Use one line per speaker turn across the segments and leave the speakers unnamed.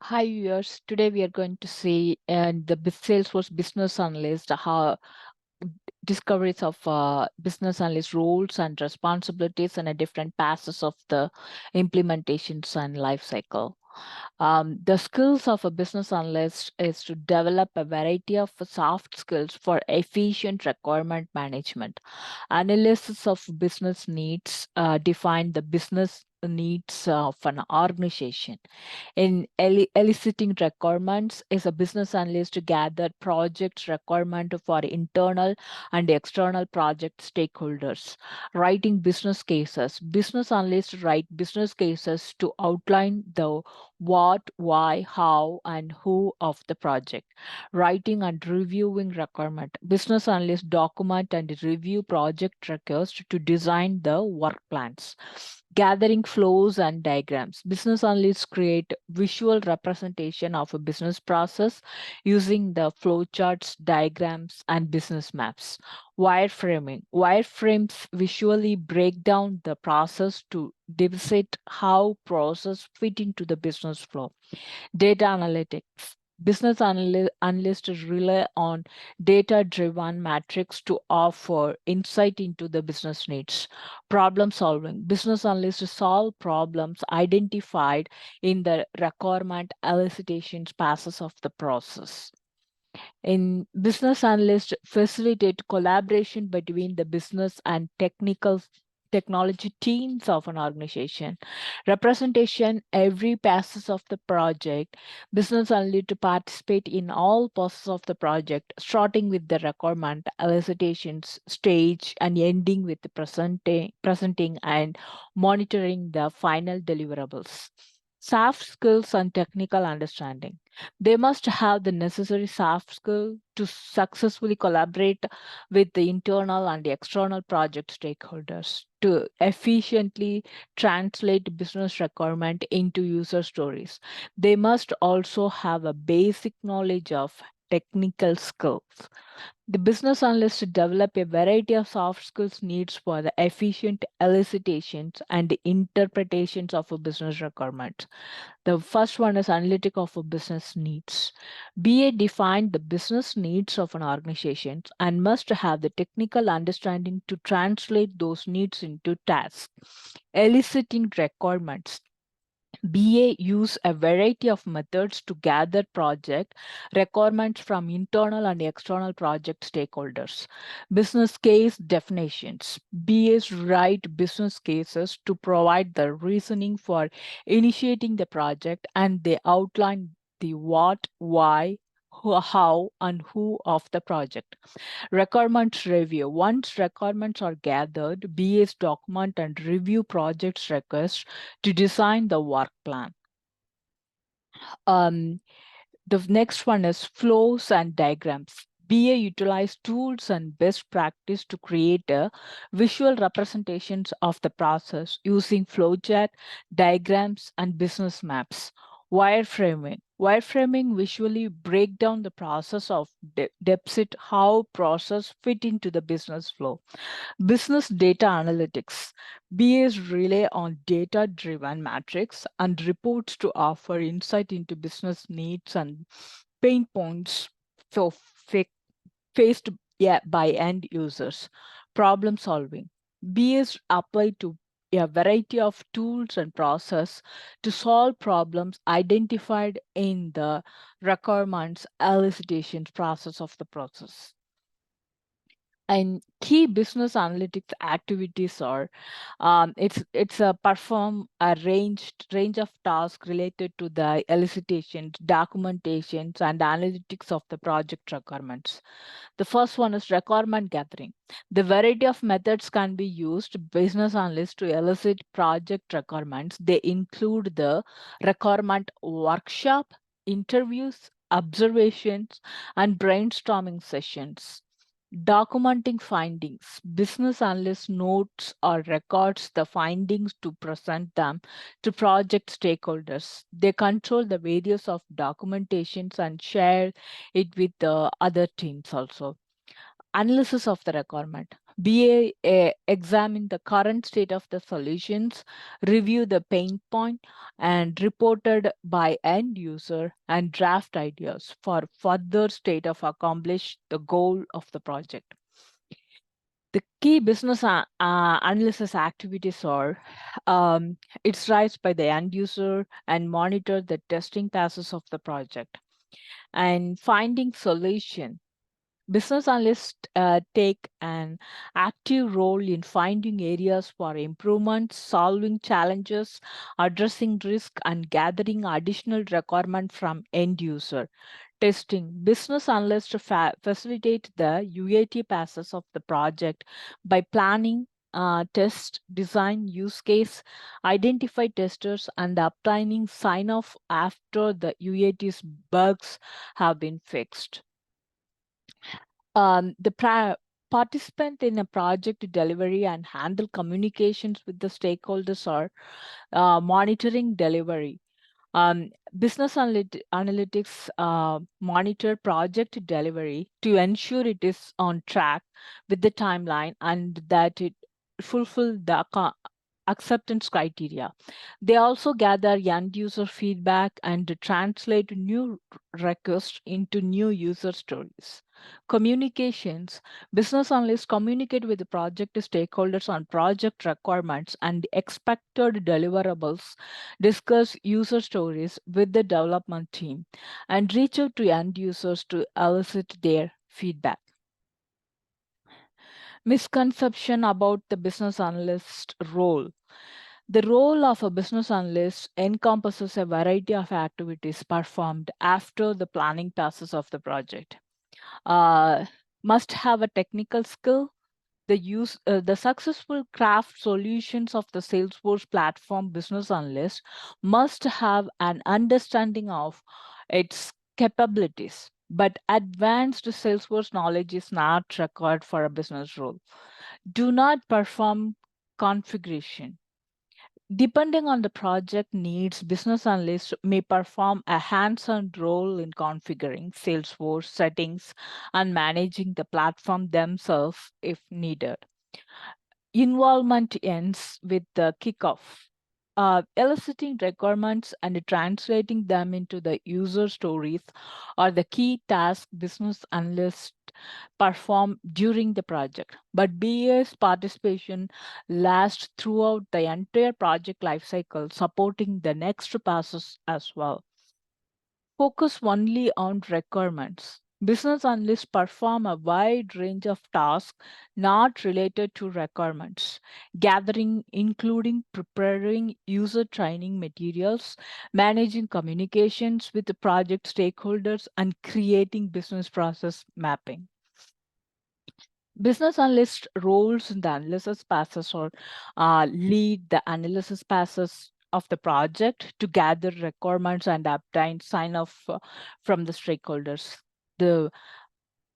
Hi viewers, today we are going to see the Salesforce Business Analyst, how discoveries of business analyst roles and responsibilities and different phases of the implementations and life cycle. The skills of a business analyst is to develop a variety of soft skills for efficient requirement management. Analysis of business needs define the business needs of an organization. In eliciting requirements is a business analyst to gather project requirement for internal and external project stakeholders. Writing business cases. Business analysts write business cases to outline the what, why, how, and who of the project. Writing and reviewing requirement. Business analysts document and review project requests to design the work plans. Gathering flows and diagrams. Business analysts create visual representation of a business process using the flowcharts, diagrams, and business maps. Wireframing. Wireframes visually break down the process to demonstrate how process fit into the business flow. Data analytics. Business analysts rely on data driven metrics to offer insight into the business needs. Problem solving. Business analysts solve problems identified in the requirement elicitation passes of the process. In business analysts facilitate collaboration between the business and technology teams of an organization. Representation every passes of the project. Business analyst to participate in all passes of the project, starting with the requirement, elicitations stage, and ending with the presenting and monitoring the final deliverables. Soft skills and technical understanding. They must have the necessary soft skill to successfully collaborate with the internal and the external project stakeholders to efficiently translate business requirement into user stories. They must also have a basic knowledge of technical skills. The business analyst to develop a variety of soft skills needs for the efficient elicitations and interpretations of a business requirement. The first one is analytic of a business needs. BA defined the business needs of an organization and must have the technical understanding to translate those needs into tasks. Eliciting requirements. BA use a variety of methods to gather project requirements from internal and external project stakeholders. Business case definitions. BAs write business cases to provide the reasoning for initiating the project, and they outline the what, why, how, and who of the project. Requirements review. Once requirements are gathered, BAs document and review projects requests to design the work plan. Um, the next one is flows and diagrams. BA utilize tools and best practice to create a visual representations of the process using flowchart, diagrams, and business maps. Wireframing. Wireframing visually break down the process of deposit how process fit into the business flow. Business data analytics. BAs rely on data driven metrics and reports to offer insight into business needs and pain points for faced by end users. Problem solving. BAs apply to a variety of tools and process to solve problems identified in the requirements elicitation process of the process. And key business analytics activities are it's a perform a range of tasks related to the elicitations, documentations, and analytics of the project requirements. The first one is requirement gathering. The variety of methods can be used business analysts to elicit project requirements. They include the requirement workshop, interviews, observations, and brainstorming sessions. Documenting findings. Business analyst notes or records the findings to present them to project stakeholders. They control the various of documentations and share it with the other teams also. Analysis of the requirement. BA examine the current state of the solutions, review the pain point, and reported by end user and draft ideas for further state of accomplish the goal of the project. The key business analysis activities are it's raised by the end user and monitor the testing passes of the project and finding solution. Business analysts take an active role in finding areas for improvement, solving challenges, addressing risk, and gathering additional requirement from end user. Testing. Business analysts facilitate the UAT passes of the project by planning, test, design, use case, identify testers, and obtaining sign off after the UAT's bugs have been fixed. The participant in a project delivery and handle communications with the stakeholders are monitoring delivery. Business analytics monitor project delivery to ensure it is on track with the timeline and that it fulfill the acceptance criteria. They also gather end user feedback and translate new requests into new user stories. Communications. Business analysts communicate with the project stakeholders on project requirements and expected deliverables, discuss user stories with the development team, and reach out to end users to elicit their feedback. Misconception about the business analyst role. The role of a business analyst encompasses a variety of activities performed after the planning passes of the project. Uh, must have a technical skill. The successful craft solutions of the Salesforce platform business analyst must have an understanding of its capabilities. But advanced Salesforce knowledge is not required for a business role. Do not perform configuration. Depending on the project needs, business analysts may perform a hands-on role in configuring Salesforce settings and managing the platform themselves if needed. Involvement ends with the kickoff. Eliciting requirements and translating them into the user stories are the key task business analysts perform during the project. But BA's participation lasts throughout the entire project lifecycle, supporting the next passes as well. Focus only on requirements. Business analysts perform a wide range of tasks not related to requirements, gathering, including preparing user training materials, managing communications with the project stakeholders, and creating business process mapping. Business analyst roles in the analysis passes or lead the analysis passes of the project to gather requirements and obtain sign off from the stakeholders. The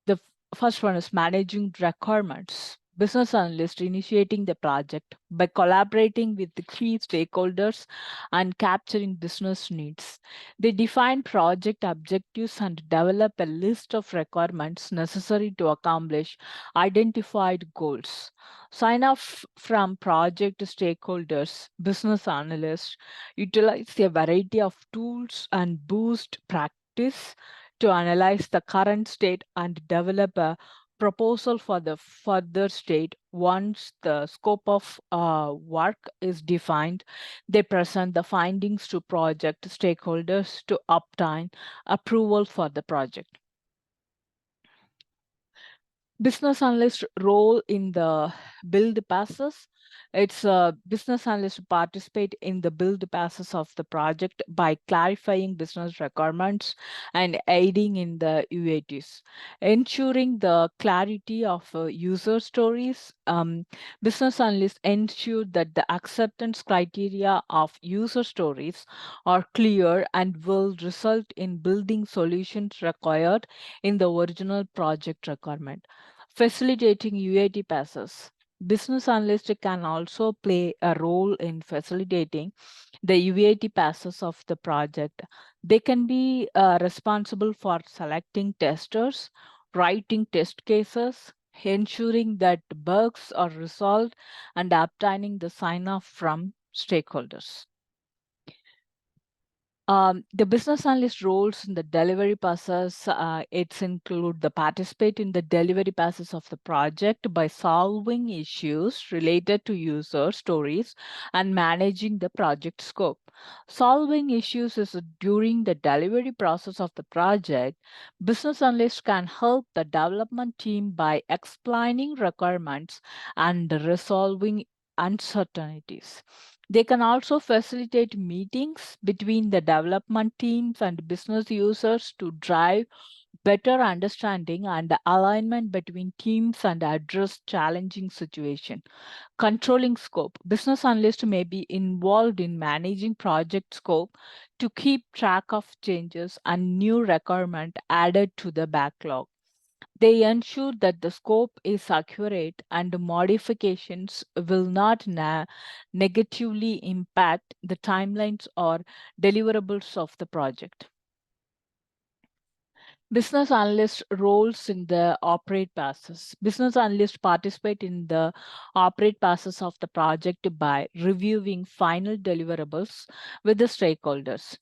the first one is managing requirements. Business analyst initiating the project by collaborating with the key stakeholders and capturing business needs. They define project objectives and develop a list of requirements necessary to accomplish identified goals. Sign off from project stakeholders, business analysts utilize a variety of tools and boost practice to analyze the current state and develop a proposal for the further state. Once the scope of work is defined, they present the findings to project stakeholders to obtain approval for the project. Business analyst role in the build passes. It's a business analyst participate in the build passes of the project by clarifying business requirements and aiding in the UATs, ensuring the clarity of user stories. Business analysts ensure that the acceptance criteria of user stories are clear and will result in building solutions required in the original project requirement. Facilitating UAT passes. Business analysts can also play a role in facilitating the UAT passes of the project. They can be responsible for selecting testers, writing test cases, ensuring that bugs are resolved, and obtaining the sign-off from stakeholders. The business analyst roles in the delivery process, it's include the participate in the delivery process of the project by solving issues related to user stories and managing the project scope. Solving issues is during the delivery process of the project. Business analyst can help the development team by explaining requirements and resolving uncertainties. They can also facilitate meetings between the development teams and business users to drive better understanding and alignment between teams and address challenging situations. Controlling scope. Business analysts may be involved in managing project scope to keep track of changes and new requirement added to the backlog. They ensure that the scope is accurate and modifications will not negatively impact the timelines or deliverables of the project. Business analyst roles in the operate passes. Business analysts participate in the operate passes of the project by reviewing final deliverables with the stakeholders.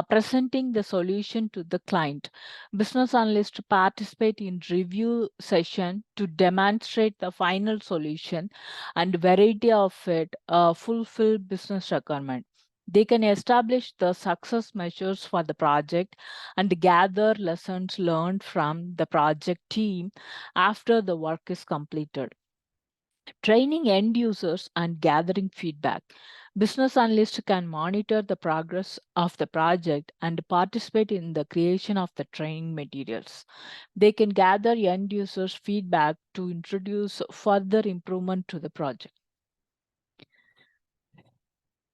Presenting the solution to the client. Business analysts participate in review session to demonstrate the final solution and variety of it fulfill business requirement. They can establish the success measures for the project and gather lessons learned from the project team after the work is completed. Training end users and gathering feedback. Business analysts can monitor the progress of the project and participate in the creation of the training materials. They can gather end users' feedback to introduce further improvement to the project.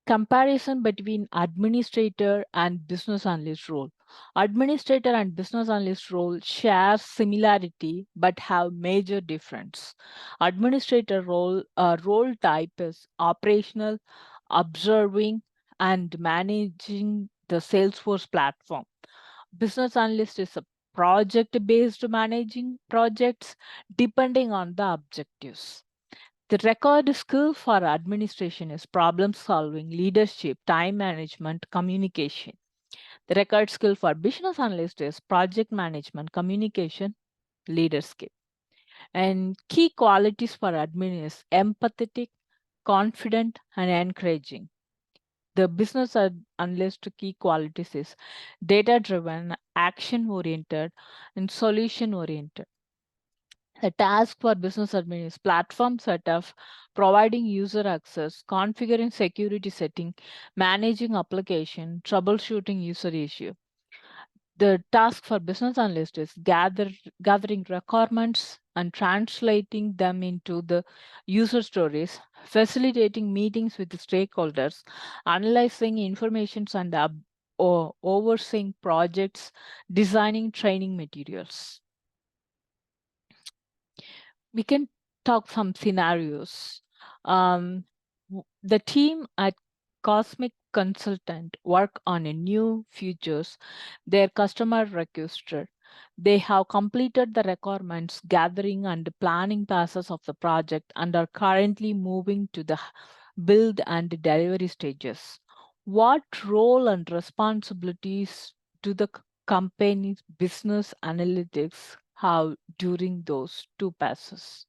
Comparison between administrator and business analyst role. Administrator and business analyst role share similarity but have major difference. Administrator role type is operational, observing, and managing the Salesforce platform. Business analyst is a project-based managing projects depending on the objectives. The record skill for administration is problem solving, leadership, time management, communication. The record skill for business analyst is project management, communication, leadership. And key qualities for admin is empathetic, confident, and encouraging. The business analyst key qualities is data driven, action oriented, and solution oriented. A task for business admin is platform setup, providing user access, configuring security setting, managing application, troubleshooting user issue. The task for business analyst is gathering requirements and translating them into the user stories, facilitating meetings with the stakeholders, analyzing information and or overseeing projects, designing training materials. We can talk some scenarios. The team at Cosmic Consultant work on a new features their customer requested. They have completed the requirements gathering and planning passes of the project and are currently moving to the build and delivery stages. What role and responsibilities do the company's business analytics have during those two passes?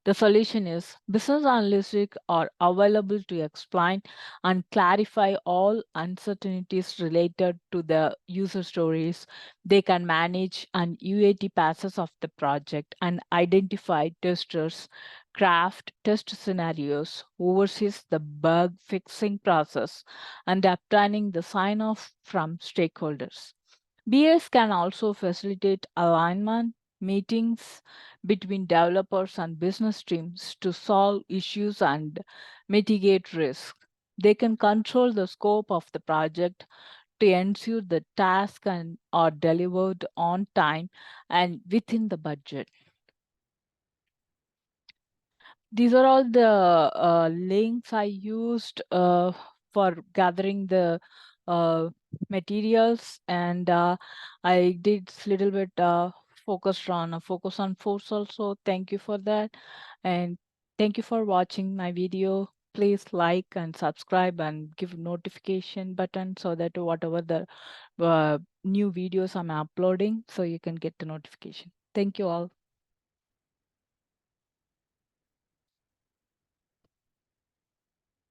The solution is business analytics are available to explain and clarify all uncertainties related to the user stories. They can manage and UAT passes of the project and identify testers, craft test scenarios, oversees the bug fixing process, and obtaining the sign off from stakeholders. BS can also facilitate alignment meetings between developers and business teams to solve issues and mitigate risk. They can control the scope of the project to ensure the tasks are delivered on time and within the budget. These are all the links I used for gathering the materials, and I did a little bit focus on force also. Thank you for that. And thank you for watching my video. Please like and subscribe and give notification button so that whatever the new videos I'm uploading, so you can get the notification. Thank you all.